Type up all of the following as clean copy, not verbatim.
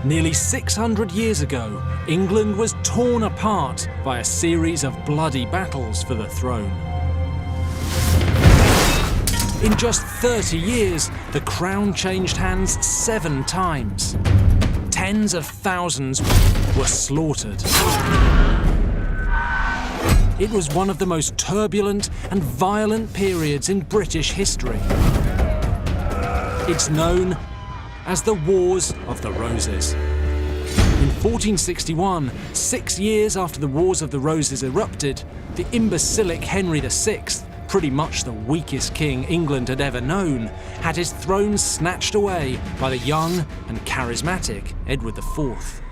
Nearly 600 years ago, England was torn apart by a series of bloody battles for the throne. In just 30 years, the crown changed hands 7 times. Tens of thousands were slaughtered. It was one of the most turbulent and violent periods in British history. It's known as the Wars of the Roses. In 1461, 6 years after the Wars of the Roses erupted, the imbecilic Henry VI, pretty much the weakest king England had ever known, had his throne snatched away by the young and charismatic Edward IV.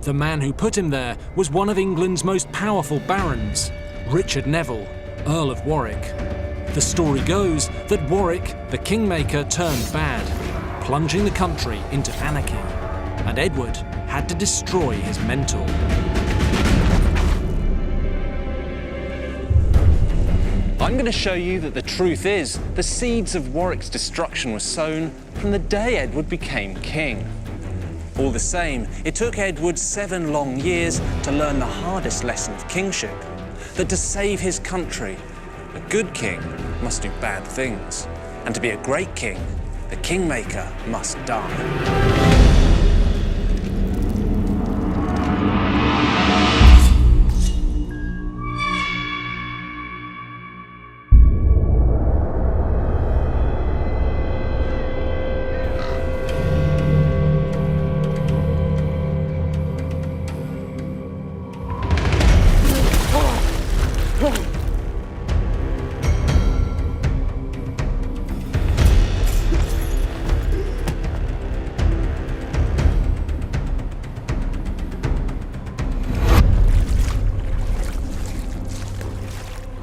The man who put him there was one of England's most powerful barons, Richard Neville, Earl of Warwick. The story goes that Warwick, the Kingmaker, turned bad, plunging the country into anarchy, and Edward had to destroy his mentor. I'm going to show you that the truth is the seeds of Warwick's destruction were sown from the day Edward became king. All the same, it took Edward 7 long years to learn the hardest lesson of kingship, that to save his country, a good king must do bad things, and to be a great king, the Kingmaker must die.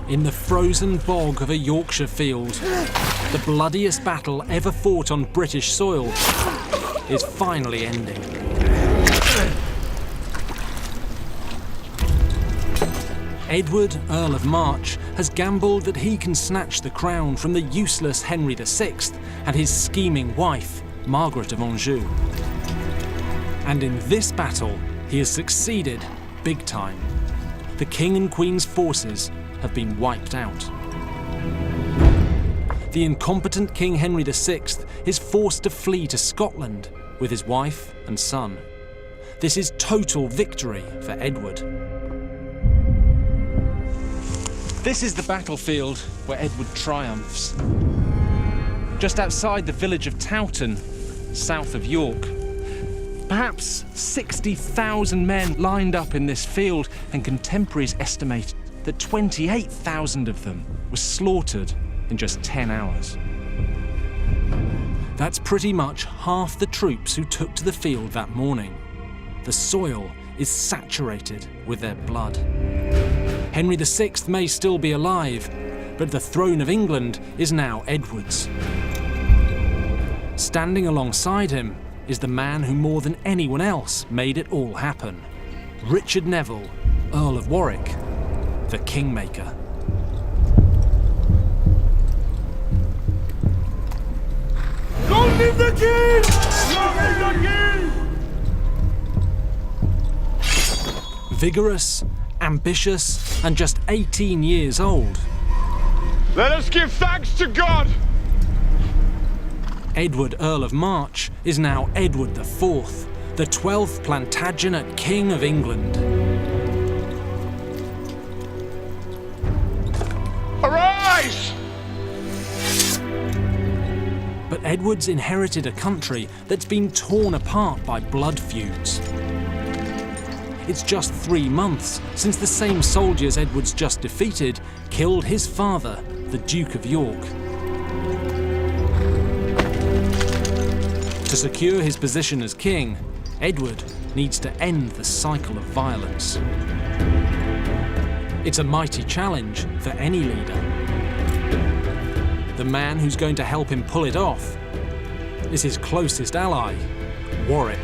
In the frozen bog of a Yorkshire field, the bloodiest battle ever fought on British soil is finally ending. Edward, Earl of March, has gambled that he can snatch the crown from the useless Henry VI and his scheming wife, Margaret of Anjou. And in this battle, he has succeeded big time. The King and Queen's forces have been wiped out. The incompetent King Henry VI is forced to flee to Scotland with his wife and son. This is total victory for Edward. This is the battlefield where Edward triumphs. Just outside the village of Towton, south of York. Perhaps 60,000 men lined up in this field, and contemporaries estimate that 28,000 of them were slaughtered in just 10 hours. That's pretty much half the troops who took to the field that morning. The soil is saturated with their blood. Henry VI may still be alive, but the throne of England is now Edward's. Standing alongside him is the man who more than anyone else made it all happen. Richard Neville, Earl of Warwick, the Kingmaker. Don't leave the king! Don't leave the king! Vigorous, ambitious, and just 18 years old. Let us give thanks to God! Edward, Earl of March, is now Edward IV, the 12th Plantagenet King of England. Arise! But Edward's inherited a country that's been torn apart by blood feuds. It's just 3 months since the same soldiers Edward's just defeated killed his father, the Duke of York. To secure his position as king, Edward needs to end the cycle of violence. It's a mighty challenge for any leader. The man who's going to help him pull it off is his closest ally, Warwick.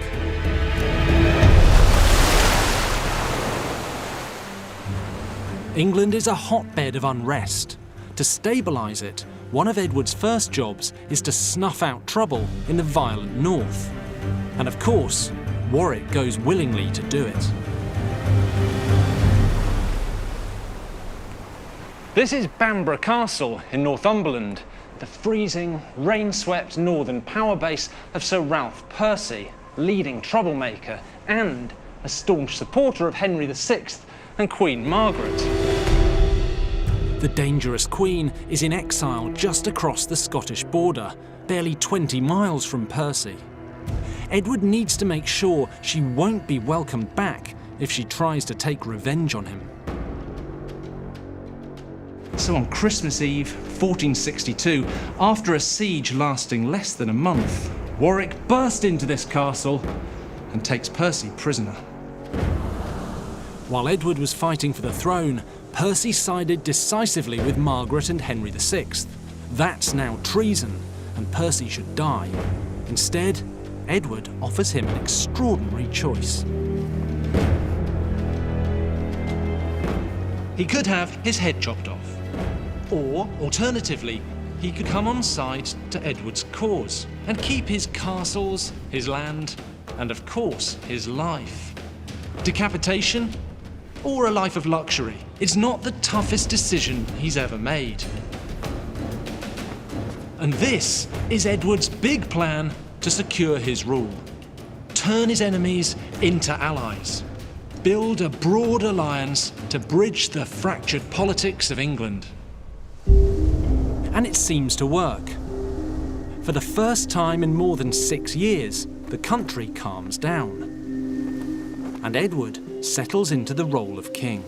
England is a hotbed of unrest. To stabilise it, one of Edward's first jobs is to snuff out trouble in the violent north. And of course, Warwick goes willingly to do it. This is Bamborough Castle in Northumberland, the freezing, rain-swept northern power base of Sir Ralph Percy, leading troublemaker and a staunch supporter of Henry VI and Queen Margaret. The dangerous Queen is in exile just across the Scottish border, barely 20 miles from Percy. Edward needs to make sure she won't be welcomed back if she tries to take revenge on him. So on Christmas Eve, 1462, after a siege lasting less than a month, Warwick burst into this castle and takes Percy prisoner. While Edward was fighting for the throne, Percy sided decisively with Margaret and Henry VI. That's now treason, and Percy should die. Instead, Edward offers him an extraordinary choice. He could have his head chopped off. Or, alternatively, he could come on side to Edward's cause and keep his castles, his land, and of course, his life. Decapitation or a life of luxury? It's not the toughest decision he's ever made. And this is Edward's big plan to secure his rule. Turn his enemies into allies. Build a broad alliance to bridge the fractured politics of England. And it seems to work. For the first time in more than 6 years, the country calms down. And Edward settles into the role of king.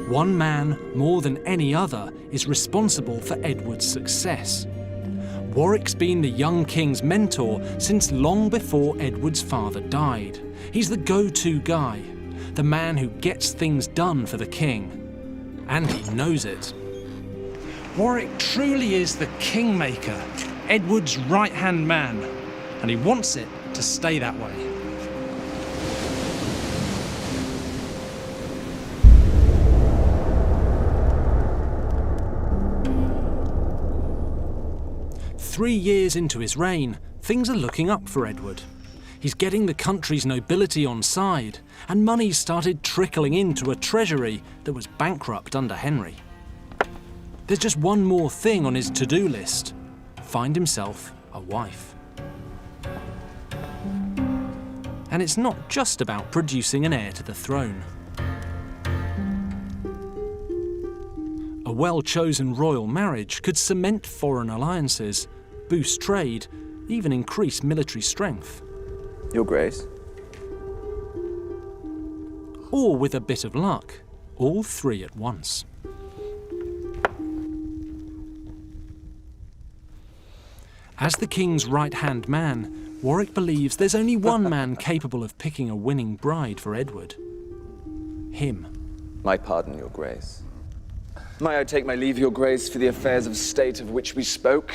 One man, more than any other, is responsible for Edward's success. Warwick's been the young king's mentor since long before Edward's father died. He's the go-to guy, the man who gets things done for the king. And he knows it. Warwick truly is the Kingmaker, Edward's right-hand man, and he wants it to stay that way. Three years into his reign, things are looking up for Edward. He's getting the country's nobility on side, and money started trickling into a treasury that was bankrupt under Henry. There's just one more thing on his to-do list: find himself a wife. And it's not just about producing an heir to the throne. A well-chosen royal marriage could cement foreign alliances, boost trade, even increase military strength. Your Grace. Or, with a bit of luck, all three at once. As the king's right-hand man, Warwick believes there's only one man capable of picking a winning bride for Edward. Him. My pardon, Your Grace. May I take my leave, Your Grace, for the affairs of state of which we spoke?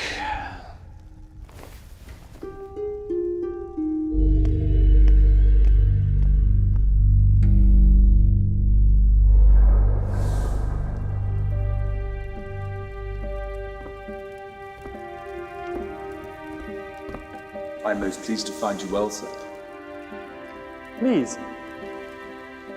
I'm most pleased to find you well, sir. Please.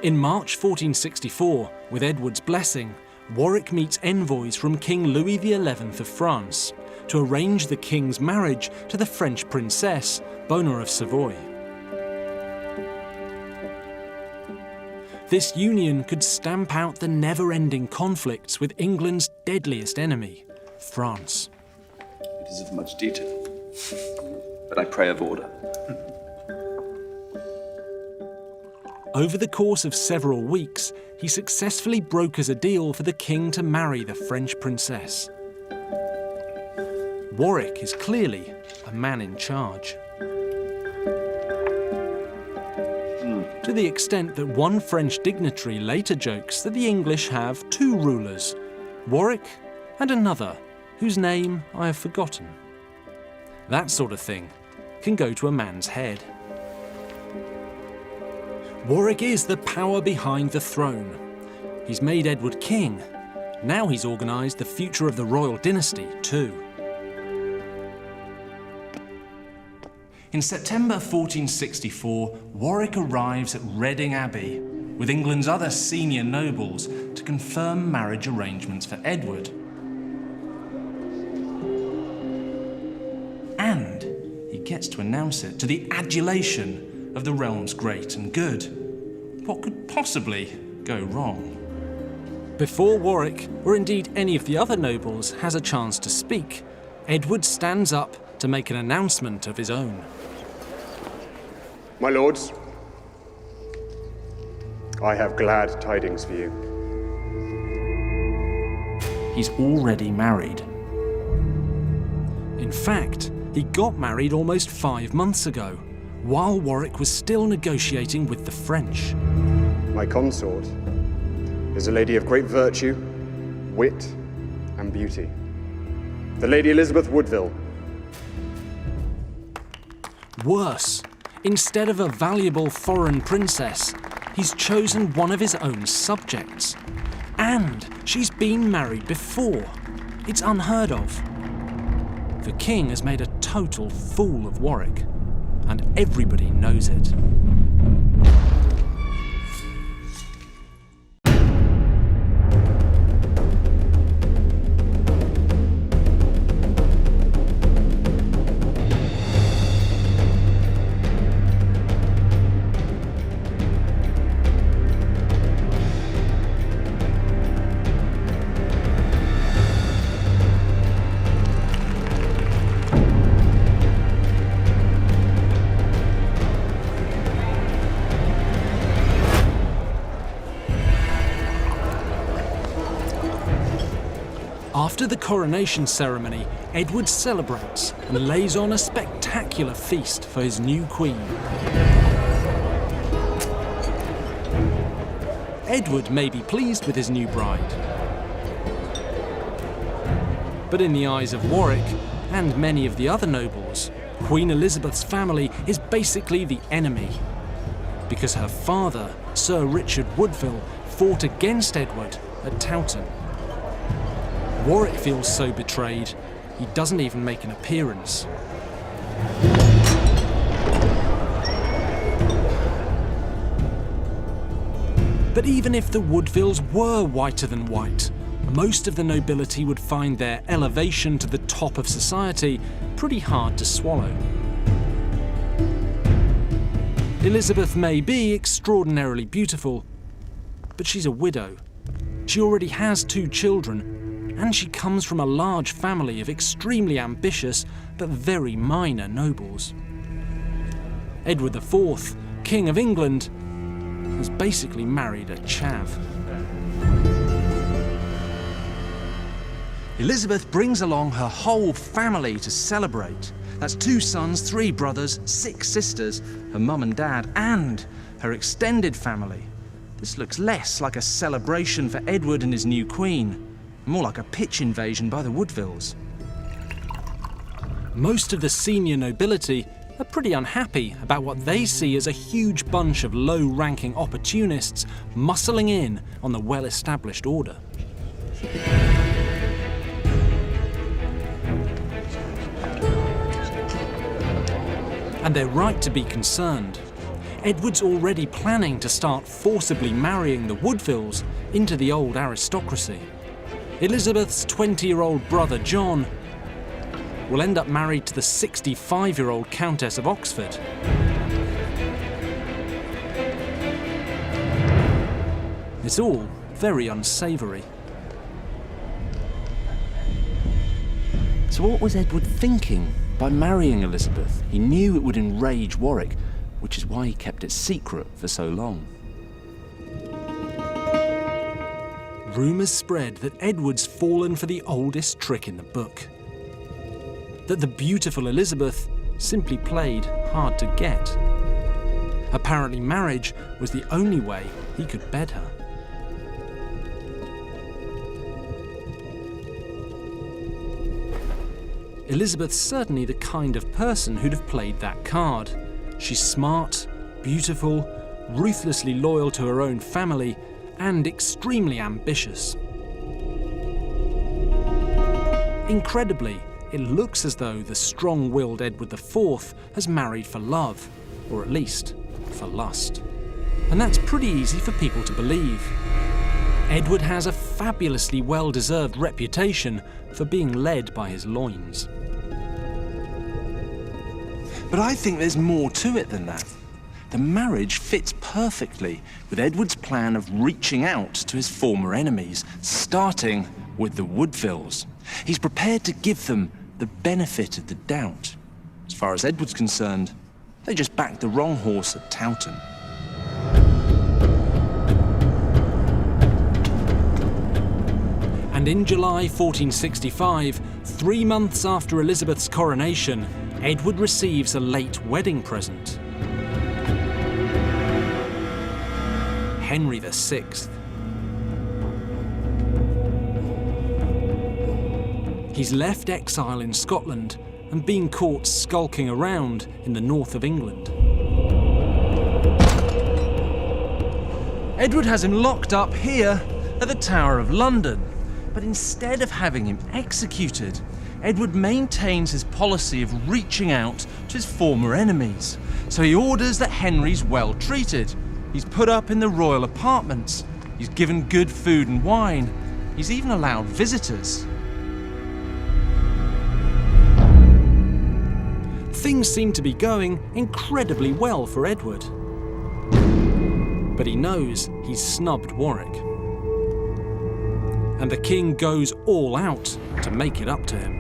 In March 1464, with Edward's blessing, Warwick meets envoys from King Louis XI of France to arrange the king's marriage to the French princess, Bona of Savoy. This union could stamp out the never-ending conflicts with England's deadliest enemy, France. It is of much detail, but I pray of order. Over the course of several weeks, he successfully brokers a deal for the king to marry the French princess. Warwick is clearly a man in charge. To the extent that one French dignitary later jokes that the English have two rulers, Warwick and another, whose name I have forgotten. That sort of thing can go to a man's head. Warwick is the power behind the throne. He's made Edward king. Now he's organised the future of the royal dynasty too. In September 1464, Warwick arrives at Reading Abbey with England's other senior nobles to confirm marriage arrangements for Edward. And he gets to announce it to the adulation of the realm's great and good. What could possibly go wrong? Before Warwick, or indeed any of the other nobles, has a chance to speak, Edward stands up to make an announcement of his own. My lords, I have glad tidings for you. He's already married. In fact, he got married almost 5 months ago, while Warwick was still negotiating with the French. My consort is a lady of great virtue, wit, and beauty. The Lady Elizabeth Woodville. Worse, instead of a valuable foreign princess, he's chosen one of his own subjects. And she's been married before. It's unheard of. The king has made a total fool of Warwick, and everybody knows it. After the coronation ceremony, Edward celebrates and lays on a spectacular feast for his new queen. Edward may be pleased with his new bride, but in the eyes of Warwick and many of the other nobles, Queen Elizabeth's family is basically the enemy, because her father, Sir Richard Woodville, fought against Edward at Towton. Warwick feels so betrayed, he doesn't even make an appearance. But even if the Woodvilles were whiter than white, most of the nobility would find their elevation to the top of society pretty hard to swallow. Elizabeth may be extraordinarily beautiful, but she's a widow. She already has 2 children, and she comes from a large family of extremely ambitious but very minor nobles. Edward IV, King of England, has basically married a chav. Elizabeth brings along her whole family to celebrate. That's 2 sons, 3 brothers, 6 sisters, her mum and dad, and her extended family. This looks less like a celebration for Edward and his new queen, more like a pitch invasion by the Woodvilles. Most of the senior nobility are pretty unhappy about what they see as a huge bunch of low-ranking opportunists muscling in on the well-established order. And they're right to be concerned. Edward's already planning to start forcibly marrying the Woodvilles into the old aristocracy. Elizabeth's 20-year-old brother John will end up married to the 65-year-old Countess of Oxford. It's all very unsavoury. So what was Edward thinking by marrying Elizabeth? He knew it would enrage Warwick, which is why he kept it secret for so long. Rumours spread that Edward's fallen for the oldest trick in the book. That the beautiful Elizabeth simply played hard to get. Apparently marriage was the only way he could bed her. Elizabeth's certainly the kind of person who'd have played that card. She's smart, beautiful, ruthlessly loyal to her own family, and extremely ambitious. Incredibly, it looks as though the strong-willed Edward IV has married for love, or at least for lust. And that's pretty easy for people to believe. Edward has a fabulously well-deserved reputation for being led by his loins. But I think there's more to it than that. The marriage fits perfectly with Edward's plan of reaching out to his former enemies, starting with the Woodvilles. He's prepared to give them the benefit of the doubt. As far as Edward's concerned, they just backed the wrong horse at Towton. And in July 1465, 3 months after Elizabeth's coronation, Edward receives a late wedding present. Henry VI. He's left exile in Scotland and been caught skulking around in the north of England. Edward has him locked up here at the Tower of London. But instead of having him executed, Edward maintains his policy of reaching out to his former enemies. So he orders that Henry's well treated. He's put up in the royal apartments. He's given good food and wine. He's even allowed visitors. Things seem to be going incredibly well for Edward. But he knows he's snubbed Warwick. And the king goes all out to make it up to him.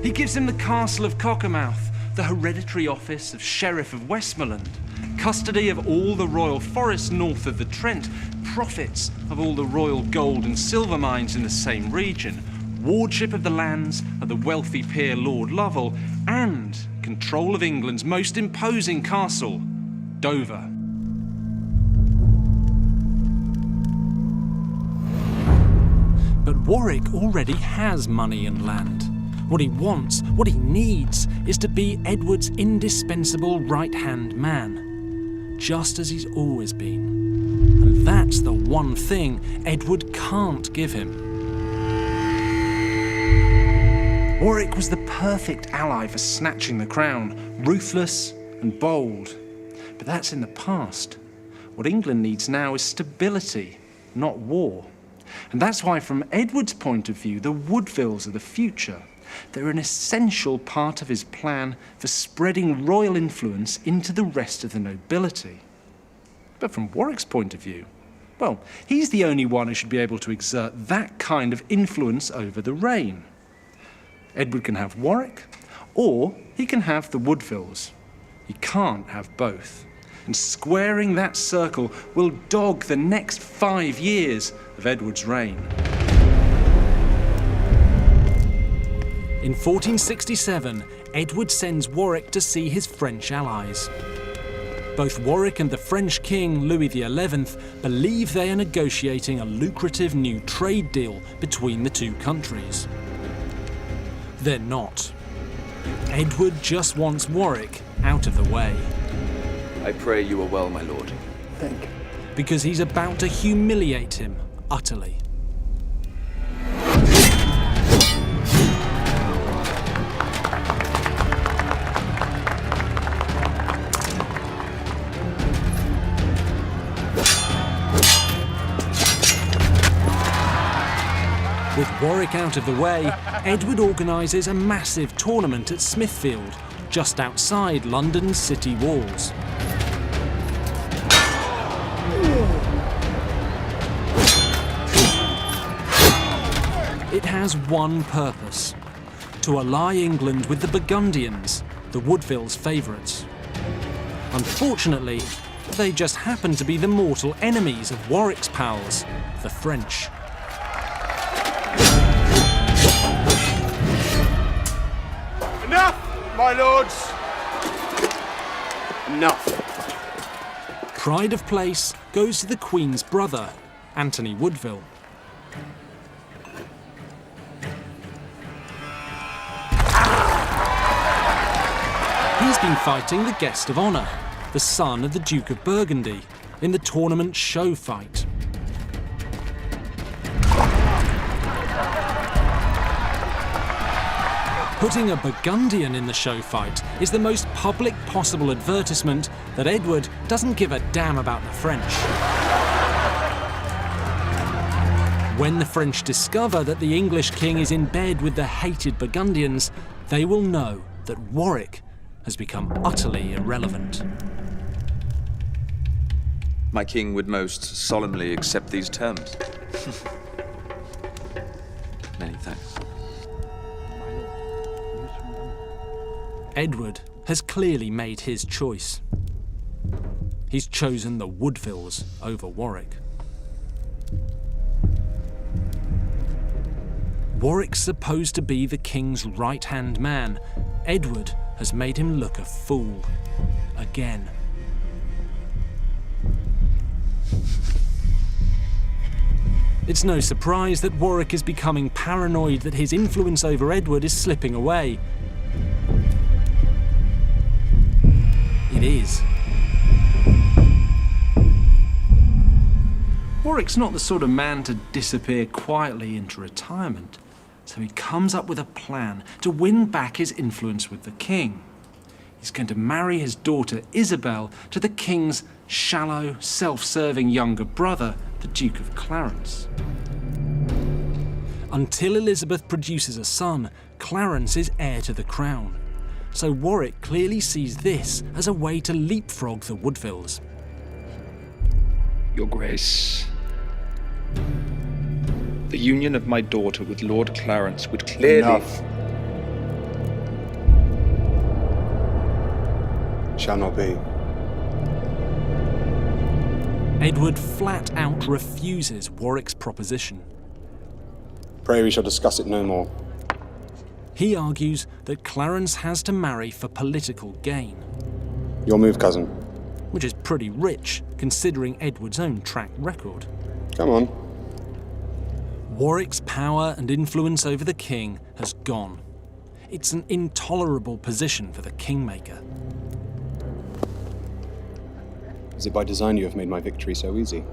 He gives him the Castle of Cockermouth, the hereditary office of Sheriff of Westmoreland, custody of all the royal forests north of the Trent, profits of all the royal gold and silver mines in the same region, wardship of the lands of the wealthy peer Lord Lovell, and control of England's most imposing castle, Dover. But Warwick already has money and land. What he wants, what he needs, is to be Edward's indispensable right-hand man, just as he's always been. And that's the one thing Edward can't give him. Warwick was the perfect ally for snatching the crown, ruthless and bold. But that's in the past. What England needs now is stability, not war. And that's why, from Edward's point of view, the Woodvilles are the future. They're an essential part of his plan for spreading royal influence into the rest of the nobility. But from Warwick's point of view, well, he's the only one who should be able to exert that kind of influence over the reign. Edward can have Warwick, or he can have the Woodvilles. He can't have both. And squaring that circle will dog the next 5 years of Edward's reign. In 1467, Edward sends Warwick to see his French allies. Both Warwick and the French king, Louis XI, believe they are negotiating a lucrative new trade deal between the two countries. They're not. Edward just wants Warwick out of the way. I pray you are well, my lord. Thank you. Because he's about to humiliate him utterly. With Warwick out of the way, Edward organises a massive tournament at Smithfield, just outside London's city walls. It has one purpose: to ally England with the Burgundians, the Woodvilles' favourites. Unfortunately, they just happen to be the mortal enemies of Warwick's pals, the French. Enough, my lords! Enough. Pride of place goes to the Queen's brother, Anthony Woodville. He's been fighting the guest of honour, the son of the Duke of Burgundy, in the tournament show fight. Putting a Burgundian in the show fight is the most public possible advertisement that Edward doesn't give a damn about the French. When the French discover that the English king is in bed with the hated Burgundians, they will know that Warwick has become utterly irrelevant. My king would most solemnly accept these terms. Many thanks. Edward has clearly made his choice. He's chosen the Woodvilles over Warwick. Warwick's supposed to be the king's right-hand man. Edward has made him look a fool. Again. It's no surprise that Warwick is becoming paranoid that his influence over Edward is slipping away. It is. Warwick's not the sort of man to disappear quietly into retirement, so he comes up with a plan to win back his influence with the king. He's going to marry his daughter Isabel to the king's shallow, self-serving younger brother, the Duke of Clarence. Until Elizabeth produces a son, Clarence is heir to the crown. So Warwick clearly sees this as a way to leapfrog the Woodvilles. Your Grace, the union of my daughter with Lord Clarence would clearly... Enough. Shall not be. Edward flat out refuses Warwick's proposition. Pray we shall discuss it no more. He argues that Clarence has to marry for political gain. Your move, cousin. Which is pretty rich, considering Edward's own track record. Come on. Warwick's power and influence over the king has gone. It's an intolerable position for the Kingmaker. Is it by design you have made my victory so easy?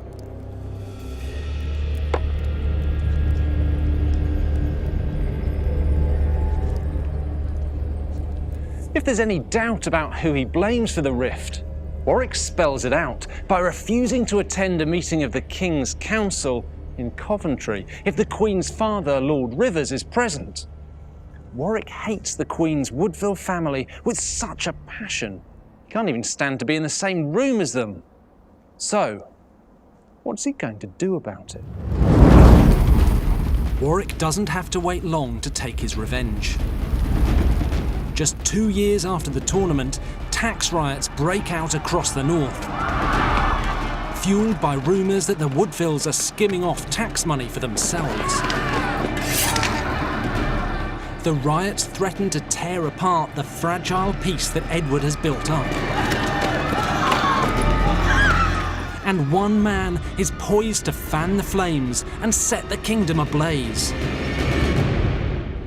If there's any doubt about who he blames for the rift, Warwick spells it out by refusing to attend a meeting of the King's Council in Coventry if the Queen's father, Lord Rivers, is present. Warwick hates the Queen's Woodville family with such a passion, he can't even stand to be in the same room as them. So, what's he going to do about it? Warwick doesn't have to wait long to take his revenge. Just 2 years after the tournament, tax riots break out across the north. Fueled by rumours that the Woodvilles are skimming off tax money for themselves. The riots threaten to tear apart the fragile peace that Edward has built up. And one man is poised to fan the flames and set the kingdom ablaze.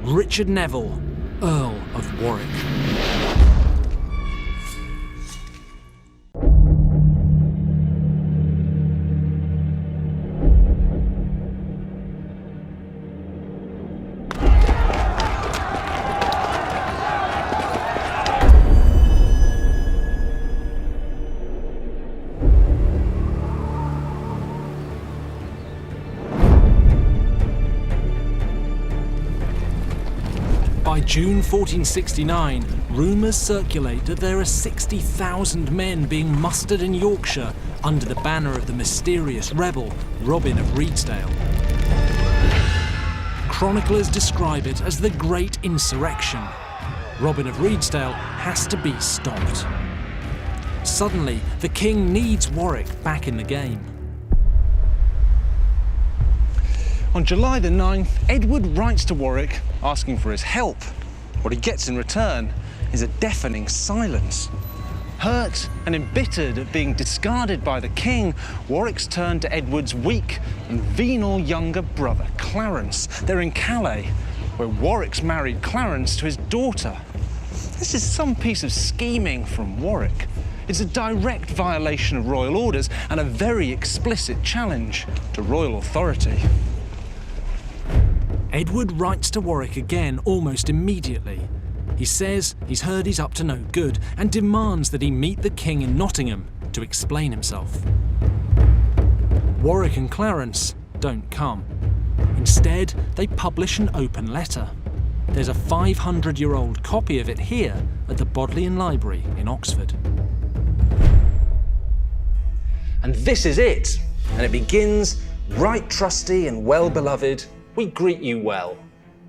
Richard Neville, Earl of Warwick. By June 1469, rumours circulate that there are 60,000 men being mustered in Yorkshire under the banner of the mysterious rebel, Robin of Reedsdale. Chroniclers describe it as the Great Insurrection. Robin of Reedsdale has to be stopped. Suddenly, the king needs Warwick back in the game. On July the 9th, Edward writes to Warwick asking for his help. What he gets in return is a deafening silence. Hurt and embittered at being discarded by the king, Warwick's turned to Edward's weak and venal younger brother, Clarence. They're in Calais, where Warwick's married Clarence to his daughter. This is some piece of scheming from Warwick. It's a direct violation of royal orders and a very explicit challenge to royal authority. Edward writes to Warwick again almost immediately. He says he's heard he's up to no good and demands that he meet the king in Nottingham to explain himself. Warwick and Clarence don't come. Instead, they publish an open letter. There's a 500-year-old copy of it here at the Bodleian Library in Oxford. And this is it. And it begins, "Right trusty and well-beloved, we greet you well."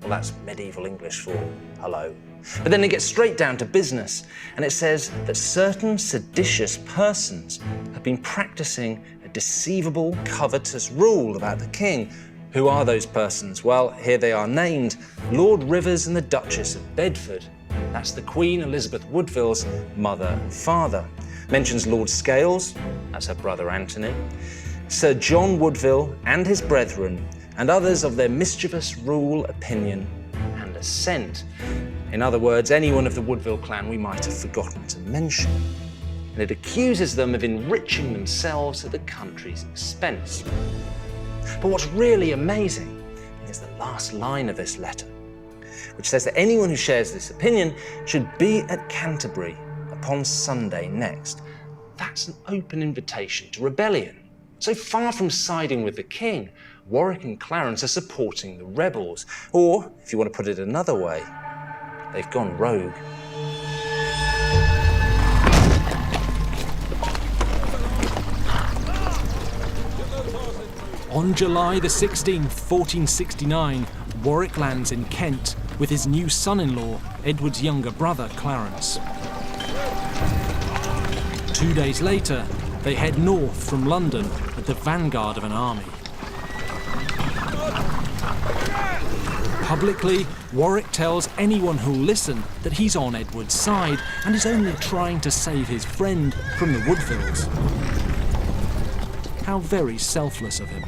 Well, that's medieval English for hello. But then it gets straight down to business, and it says that certain seditious persons have been practicing a deceivable, covetous rule about the king. Who are those persons? Well, here they are named: Lord Rivers and the Duchess of Bedford. That's the Queen Elizabeth Woodville's mother and father. Mentions Lord Scales, that's her brother Anthony, Sir John Woodville and his brethren, and others of their mischievous rule, opinion, and assent. In other words, anyone of the Woodville clan we might have forgotten to mention. And it accuses them of enriching themselves at the country's expense. But what's really amazing is the last line of this letter, which says that anyone who shares this opinion should be at Canterbury upon Sunday next. That's an open invitation to rebellion. So far from siding with the king, Warwick and Clarence are supporting the rebels. Or, if you want to put it another way, they've gone rogue. On July the 16th, 1469, Warwick lands in Kent with his new son-in-law, Edward's younger brother, Clarence. 2 days later, they head north from London at the vanguard of an army. Publicly, Warwick tells anyone who'll listen that he's on Edward's side and is only trying to save his friend from the Woodvilles. How very selfless of him.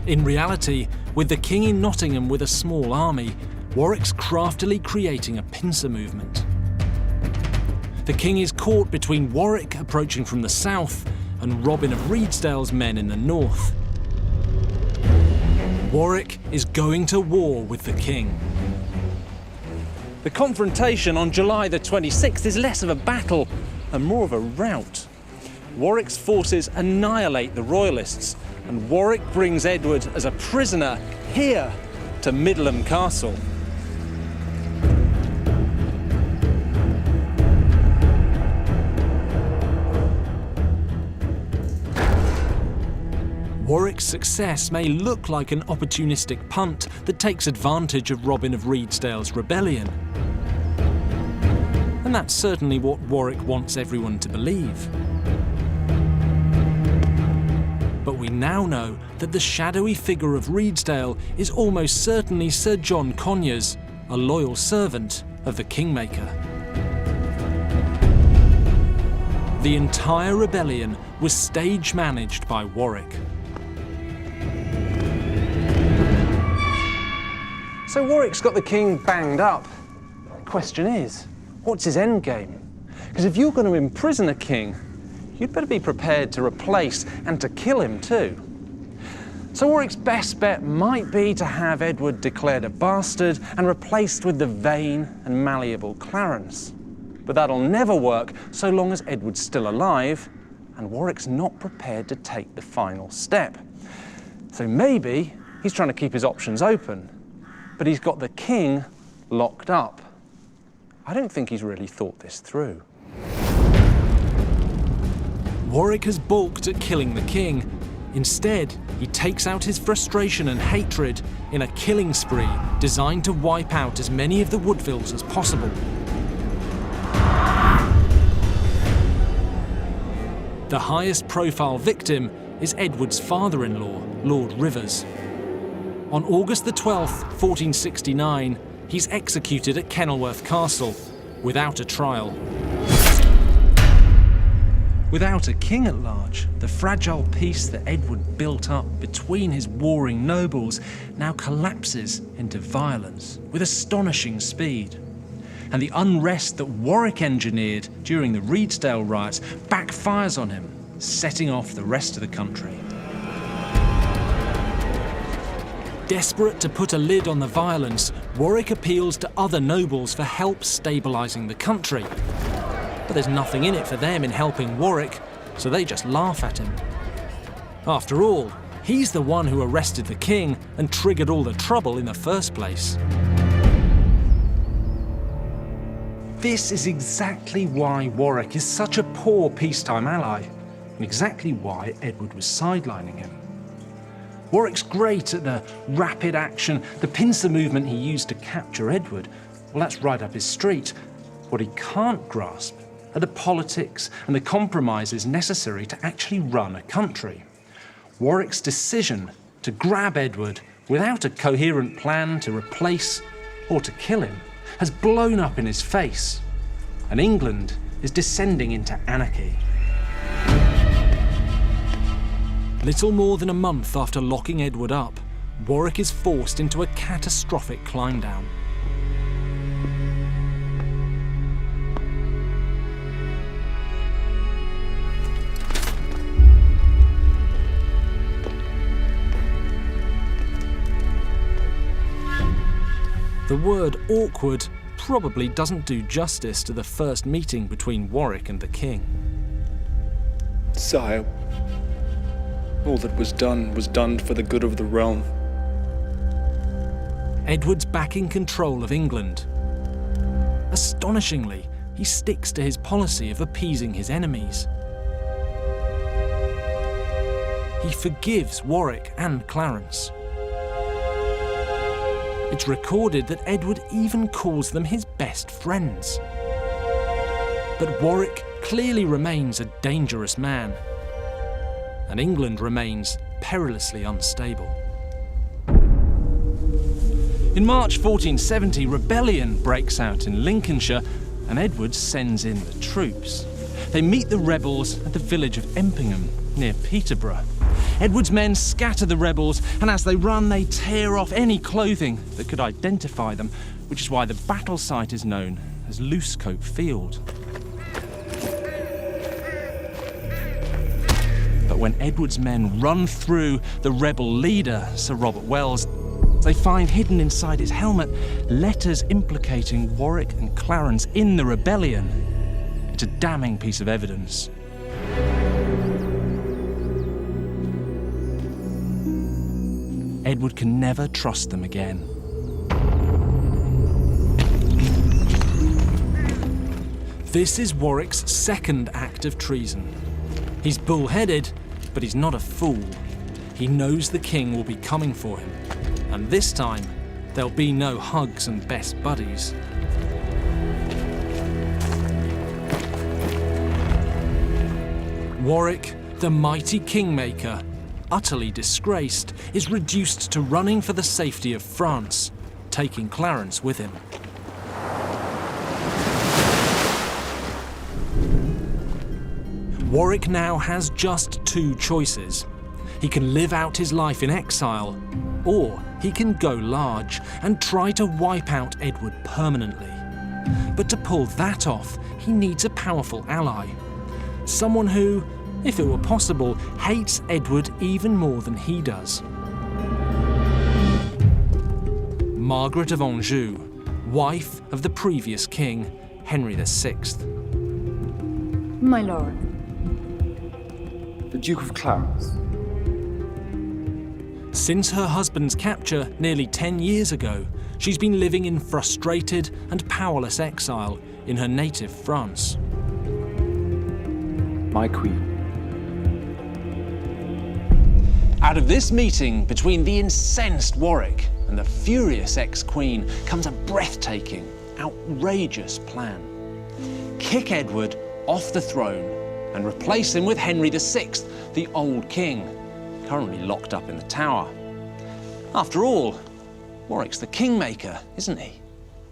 In reality, with the king in Nottingham with a small army, Warwick's craftily creating a pincer movement. The king is caught between Warwick approaching from the south and Robin of Redesdale's men in the north. Warwick is going to war with the king. The confrontation on July the 26th is less of a battle and more of a rout. Warwick's forces annihilate the royalists, and Warwick brings Edward as a prisoner here to Middleham Castle. Warwick's success may look like an opportunistic punt that takes advantage of Robin of Redesdale's rebellion. And that's certainly what Warwick wants everyone to believe. But we now know that the shadowy figure of Redesdale is almost certainly Sir John Conyers, a loyal servant of the Kingmaker. The entire rebellion was stage managed by Warwick. So Warwick's got the king banged up. The question is, what's his end game? Because if you're going to imprison a king, you'd better be prepared to replace and to kill him too. So Warwick's best bet might be to have Edward declared a bastard and replaced with the vain and malleable Clarence. But that'll never work so long as Edward's still alive and Warwick's not prepared to take the final step. So maybe he's trying to keep his options open, but he's got the king locked up. I don't think he's really thought this through. Warwick has balked at killing the king. Instead, he takes out his frustration and hatred in a killing spree designed to wipe out as many of the Woodvilles as possible. The highest profile victim is Edward's father-in-law, Lord Rivers. On August the 12th, 1469, he's executed at Kenilworth Castle without a trial. Without a king at large, the fragile peace that Edward built up between his warring nobles now collapses into violence with astonishing speed. And the unrest that Warwick engineered during the Redesdale riots backfires on him, setting off the rest of the country. Desperate to put a lid on the violence, Warwick appeals to other nobles for help stabilising the country. But there's nothing in it for them in helping Warwick, so they just laugh at him. After all, he's the one who arrested the king and triggered all the trouble in the first place. This is exactly why Warwick is such a poor peacetime ally, and exactly why Edward was sidelining him. Warwick's great at the rapid action, the pincer movement he used to capture Edward. Well, that's right up his street. What he can't grasp are the politics and the compromises necessary to actually run a country. Warwick's decision to grab Edward without a coherent plan to replace or to kill him has blown up in his face, and England is descending into anarchy. Little more than a month after locking Edward up, Warwick is forced into a catastrophic climb down. The word awkward probably doesn't do justice to the first meeting between Warwick and the king. Sire, all that was done for the good of the realm. Edward's back in control of England. Astonishingly, he sticks to his policy of appeasing his enemies. He forgives Warwick and Clarence. It's recorded that Edward even calls them his best friends. But Warwick clearly remains a dangerous man, and England remains perilously unstable. In March 1470, rebellion breaks out in Lincolnshire, and Edward sends in the troops. They meet the rebels at the village of Empingham, near Peterborough. Edward's men scatter the rebels, and as they run, they tear off any clothing that could identify them, which is why the battle site is known as Loosecoat Field. But when Edward's men run through the rebel leader, Sir Robert Wells, they find hidden inside his helmet letters implicating Warwick and Clarence in the rebellion. It's a damning piece of evidence. Edward can never trust them again. This is Warwick's second act of treason. He's bull-headed, but he's not a fool. He knows the king will be coming for him, and this time there'll be no hugs and best buddies. Warwick, the mighty Kingmaker, utterly disgraced, is reduced to running for the safety of France, taking Clarence with him. Warwick now has just two choices. He can live out his life in exile, or he can go large and try to wipe out Edward permanently. But to pull that off, he needs a powerful ally. Someone who, if it were possible, hates Edward even more than he does. Margaret of Anjou, wife of the previous king, Henry VI. My lord. The Duke of Clarence. Since her husband's capture nearly 10 years ago, she's been living in frustrated and powerless exile in her native France. My queen. Out of this meeting between the incensed Warwick and the furious ex-queen comes a breathtaking, outrageous plan. Kick Edward off the throne and replace him with Henry VI, the old king, currently locked up in the Tower. After all, Warwick's the Kingmaker, isn't he?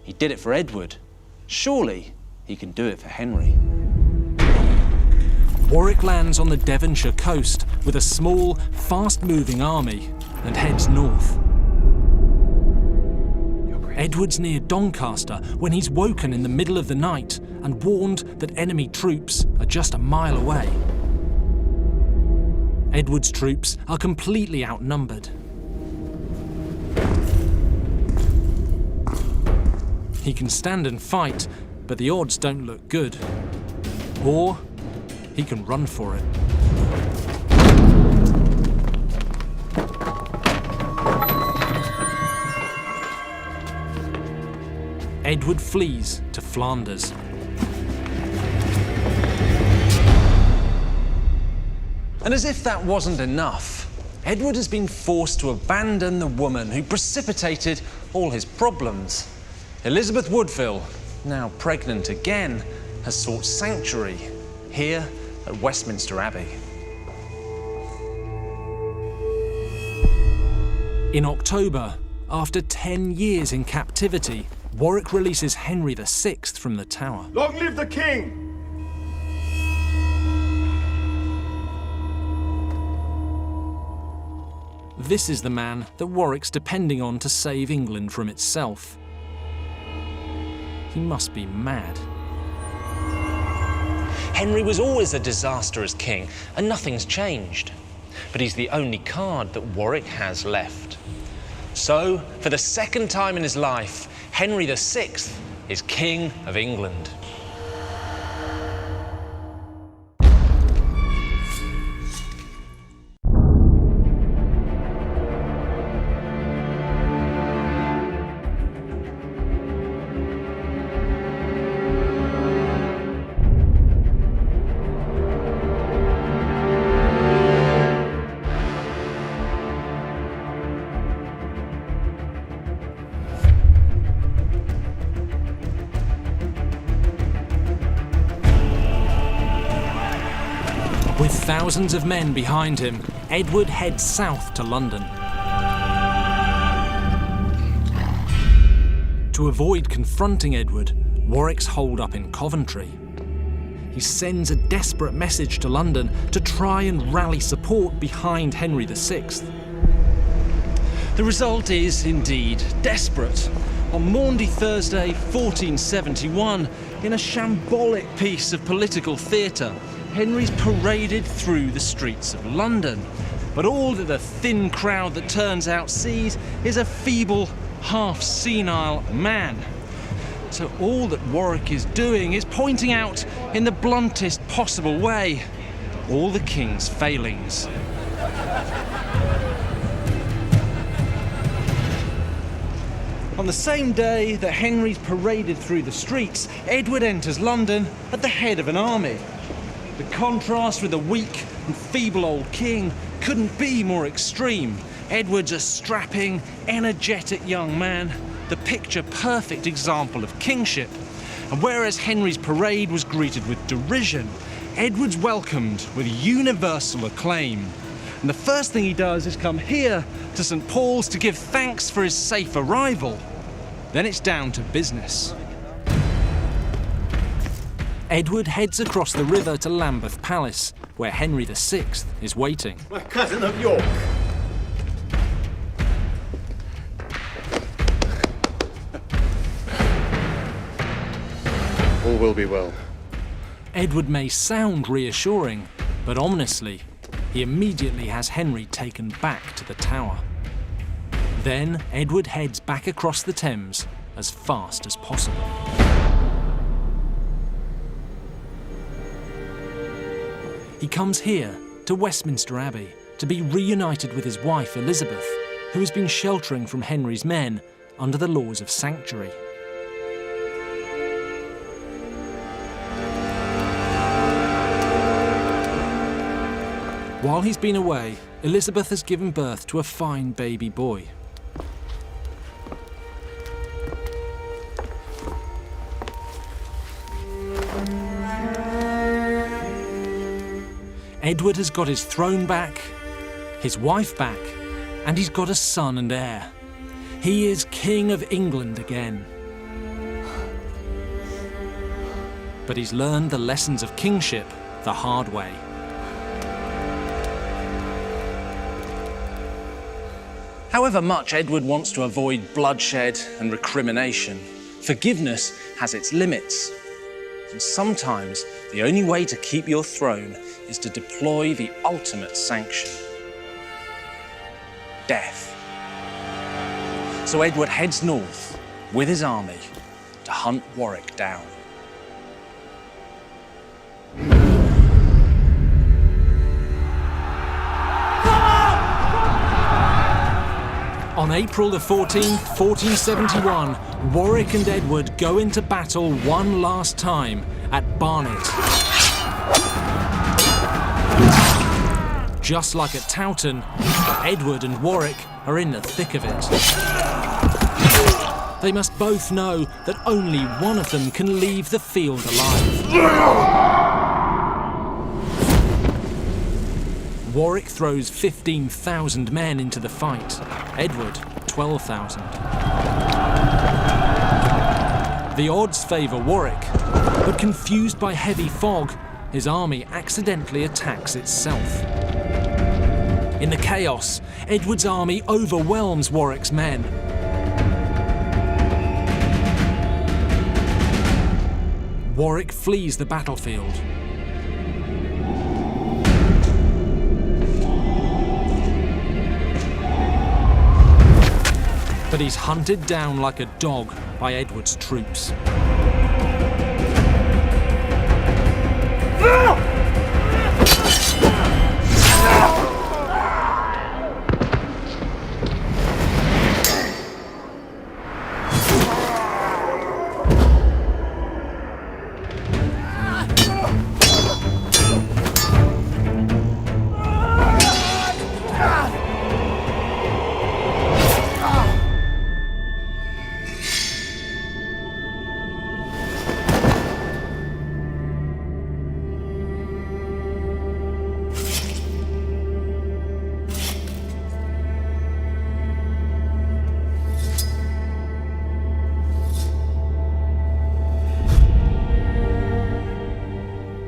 He did it for Edward. Surely he can do it for Henry. Warwick lands on the Devonshire coast with a small, fast-moving army and heads north. Edward's near Doncaster when he's woken in the middle of the night and warned that enemy troops are just a mile away. Edward's troops are completely outnumbered. He can stand and fight, but the odds don't look good. Or he can run for it. Edward flees to Flanders. And as if that wasn't enough, Edward has been forced to abandon the woman who precipitated all his problems. Elizabeth Woodville, now pregnant again, has sought sanctuary here at Westminster Abbey. In October, after 10 years in captivity, Warwick releases Henry VI from the Tower. Long live the king! This is the man that Warwick's depending on to save England from itself. He must be mad. Henry was always a disaster as king, and nothing's changed. But he's the only card that Warwick has left. So, for the second time in his life, Henry VI is King of England. With thousands of men behind him, Edward heads south to London. To avoid confronting Edward, Warwick's holed up in Coventry. He sends a desperate message to London to try and rally support behind Henry VI. The result is indeed desperate. On Maundy Thursday, 1471, in a shambolic piece of political theatre, Henry's paraded through the streets of London. But all that the thin crowd that turns out sees is a feeble, half-senile man. So all that Warwick is doing is pointing out, in the bluntest possible way, all the king's failings. On the same day that Henry's paraded through the streets, Edward enters London at the head of an army. The contrast with the weak and feeble old king couldn't be more extreme. Edward's a strapping, energetic young man, the picture-perfect example of kingship. And whereas Henry's parade was greeted with derision, Edward's welcomed with universal acclaim. And the first thing he does is come here to St. Paul's to give thanks for his safe arrival. Then it's down to business. Edward heads across the river to Lambeth Palace, where Henry VI is waiting. My cousin of York. All will be well. Edward may sound reassuring, but ominously, he immediately has Henry taken back to the Tower. Then Edward heads back across the Thames as fast as possible. He comes here to Westminster Abbey to be reunited with his wife Elizabeth, who has been sheltering from Henry's men under the laws of sanctuary. While he's been away, Elizabeth has given birth to a fine baby boy. Edward has got his throne back, his wife back, and he's got a son and heir. He is King of England again. But he's learned the lessons of kingship the hard way. However much Edward wants to avoid bloodshed and recrimination, forgiveness has its limits. And sometimes the only way to keep your throne is to deploy the ultimate sanction: death. So Edward heads north with his army to hunt Warwick down. On April the 14th, 1471, Warwick and Edward go into battle one last time at Barnet. Just like at Towton, Edward and Warwick are in the thick of it. They must both know that only one of them can leave the field alive. Warwick throws 15,000 men into the fight, Edward 12,000. The odds favour Warwick, but confused by heavy fog, his army accidentally attacks itself. In the chaos, Edward's army overwhelms Warwick's men. Warwick flees the battlefield. But he's hunted down like a dog by Edward's troops.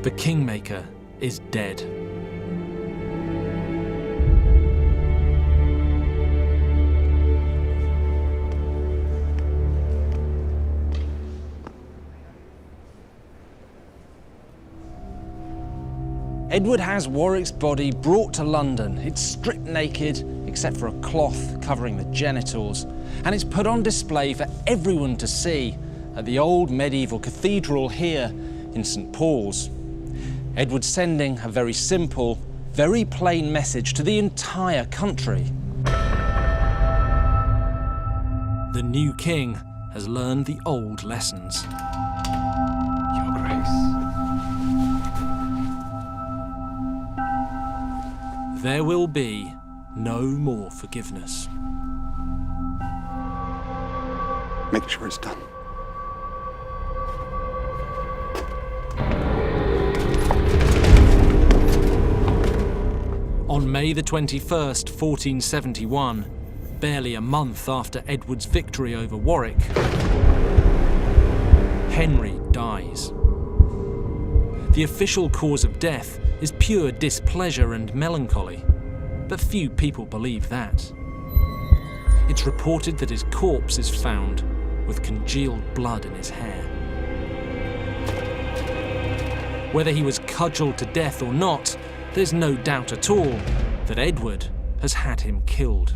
The Kingmaker is dead. Edward has Warwick's body brought to London. It's stripped naked, except for a cloth covering the genitals, and it's put on display for everyone to see at the old medieval cathedral here in St. Paul's. Edward's sending a very simple, very plain message to the entire country. The new king has learned the old lessons. Your Grace. There will be no more forgiveness. Make sure it's done. On May the 21st, 1471, barely a month after Edward's victory over Warwick, Henry dies. The official cause of death is pure displeasure and melancholy, but few people believe that. It's reported that his corpse is found with congealed blood in his hair. Whether he was cudgeled to death or not, there's no doubt at all that Edward has had him killed.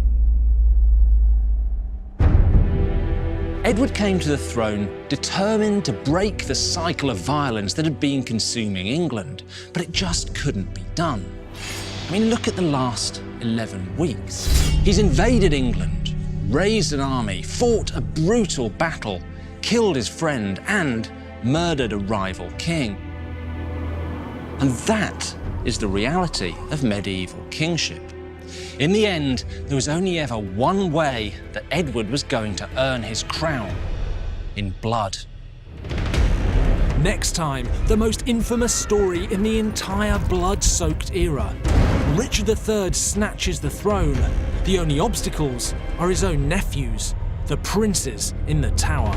Edward came to the throne determined to break the cycle of violence that had been consuming England, but it just couldn't be done. I mean, look at the last 11 weeks. He's invaded England, raised an army, fought a brutal battle, killed his friend, and murdered a rival king. And that is the reality of medieval kingship. In the end, there was only ever one way that Edward was going to earn his crown: in blood. Next time, the most infamous story in the entire blood-soaked era. Richard III snatches the throne. The only obstacles are his own nephews, the princes in the Tower.